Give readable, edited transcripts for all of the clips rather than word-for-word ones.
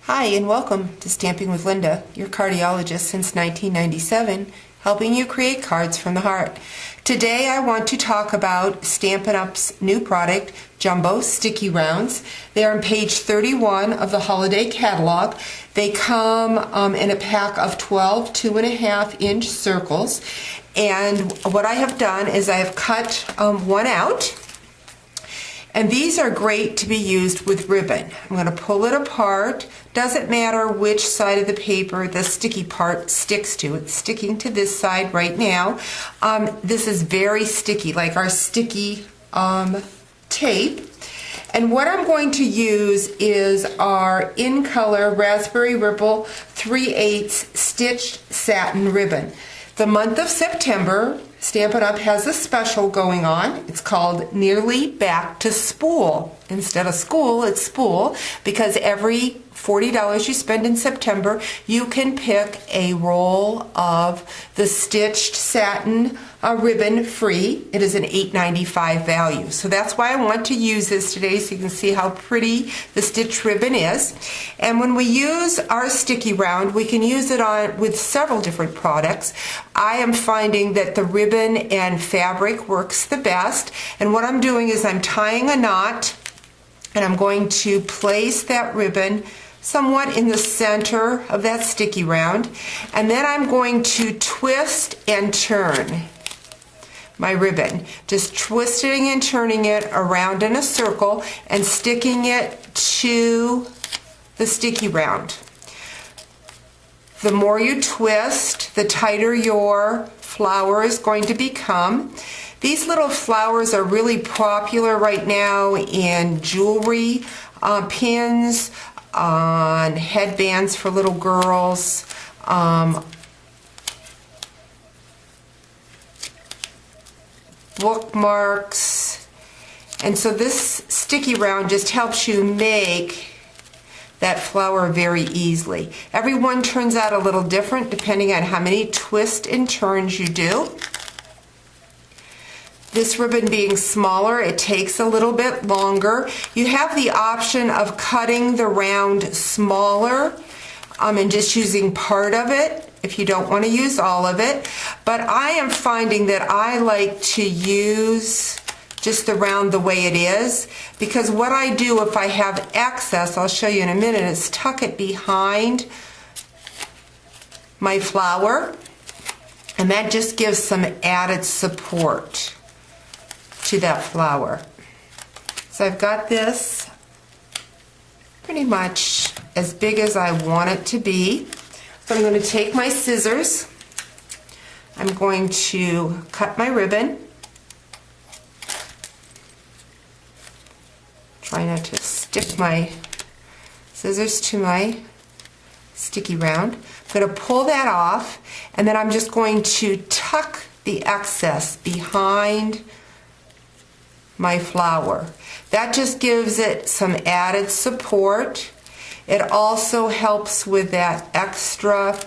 Hi and welcome to Stamping with Linda, your cardiologist since 1997, helping you create cards from the heart. Today I want to talk about Stampin' Up's new product, Jumbo Sticky Rounds. They are on page 31 of the holiday catalog. They come in a pack of 12 2.5-inch circles, and what I have done is I have cut one out. And these are great to be used with ribbon. I'm going to pull it apart. Doesn't matter which side of the paper the sticky part sticks to. It's sticking to this side right now. This is very sticky, like our sticky tape. And what I'm going to use is our In Color Raspberry Ripple 3/8 stitched satin ribbon. The month of September, Stampin' Up! Has a special going on. It's called Nearly Back to Spool. Instead of school, it's spool, because every $40 you spend in September, you can pick a roll of the stitched satin ribbon free. It is an $8.95 value. So that's why I want to use this today, so you can see how pretty the stitched ribbon is. And when we use our sticky round, we can use it on with several different products. I am finding that the ribbon and fabric works the best. And what I'm doing is I'm tying a knot, and I'm going to place that ribbon somewhat in the center of that sticky round, and then I'm going to twist and turn my ribbon, just twisting and turning it around in a circle and sticking it to the sticky round. The more you twist, the tighter your flower is going to become. These little flowers are really popular right now in jewelry, pins, on headbands for little girls, bookmarks. And so this sticky round just helps you make that flower very easily. Every one turns out a little different depending on how many twists and turns you do. This ribbon being smaller, it takes a little bit longer. You have the option of cutting the round smaller and just using part of it if you don't want to use all of it. But I am finding that I like to use just the round the way it is, because what I do if I have excess, I'll show you in a minute, is tuck it behind my flower, and that just gives some added support to that flower. So I've got this pretty much as big as I want it to be. So I'm going to take my scissors. I'm going to cut my ribbon. Try not to stick my scissors to my sticky round. I'm going to pull that off, and then I'm just going to tuck the excess behind my flower. That just gives it some added support. It also helps with that extra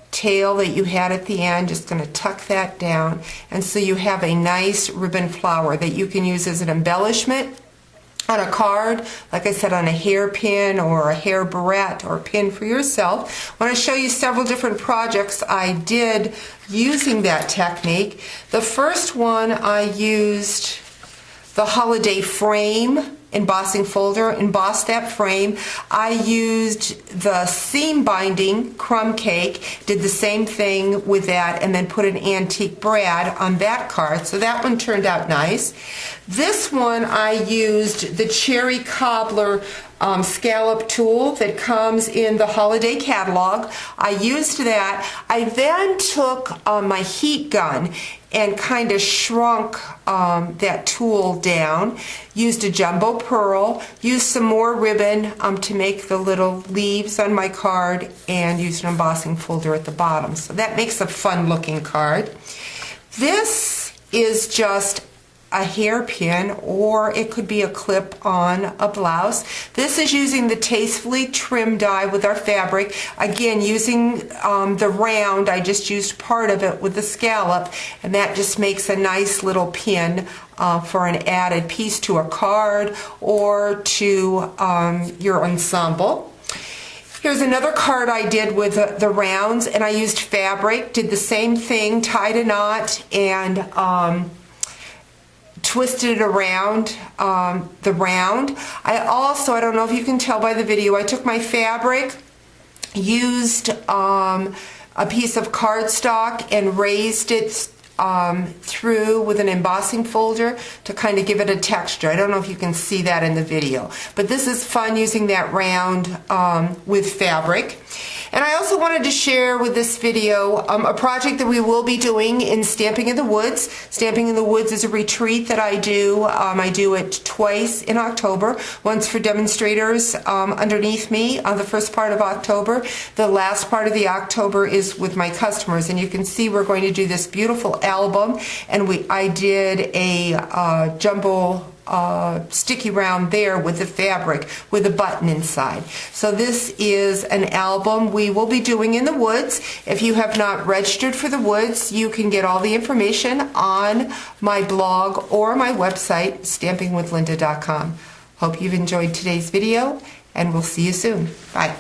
tail that you had at the end. Just going to tuck that down, and so you have a nice ribbon flower that you can use as an embellishment on a card, like I said, on a hairpin or a hair barrette or pin for yourself. I want to show you several different projects I did using that technique. The first one, I used the holiday frame embossing folder, embossed that frame. I used the seam binding crumb cake, did the same thing with that, and then put an antique brad on that card. So that one turned out nice. This one I used the cherry cobbler scallop tool that comes in the holiday catalog. I used that. I then took my heat gun and kind of shrunk that tool down, used a jumbo pearl, used some more ribbon to make the little leaves on my card, and used an embossing folder at the bottom. So that makes a fun looking card. This is just a hairpin, or it could be a clip on a blouse. This is using the Tastefully Trim die with our fabric. Again, using the round, I just used part of it with the scallop, and that just makes a nice little pin for an added piece to a card or to your ensemble. Here's another card I did with the rounds, and I used fabric, did the same thing, tied a knot, and twisted it around the round. I don't know if you can tell by the video, I took my fabric, used a piece of cardstock and raised it through with an embossing folder to kind of give it a texture. I don't know if you can see that in the video, but this is fun using that round with fabric. And I also wanted to share with this video a project that we will be doing in Stamping in the Woods. Stamping in the Woods is a retreat that I do. I do it twice in October, once for demonstrators underneath me on the first part of October. The last part of the October is with my customers, and you can see we're going to do this beautiful album, and I did a jumbo sticky round there with the fabric with a button inside. So this is an album we will be doing in the woods. If you have not registered for the woods, you can get all the information on my blog or my website, stampingwithlinda.com. Hope you've enjoyed today's video, and we'll see you soon. Bye.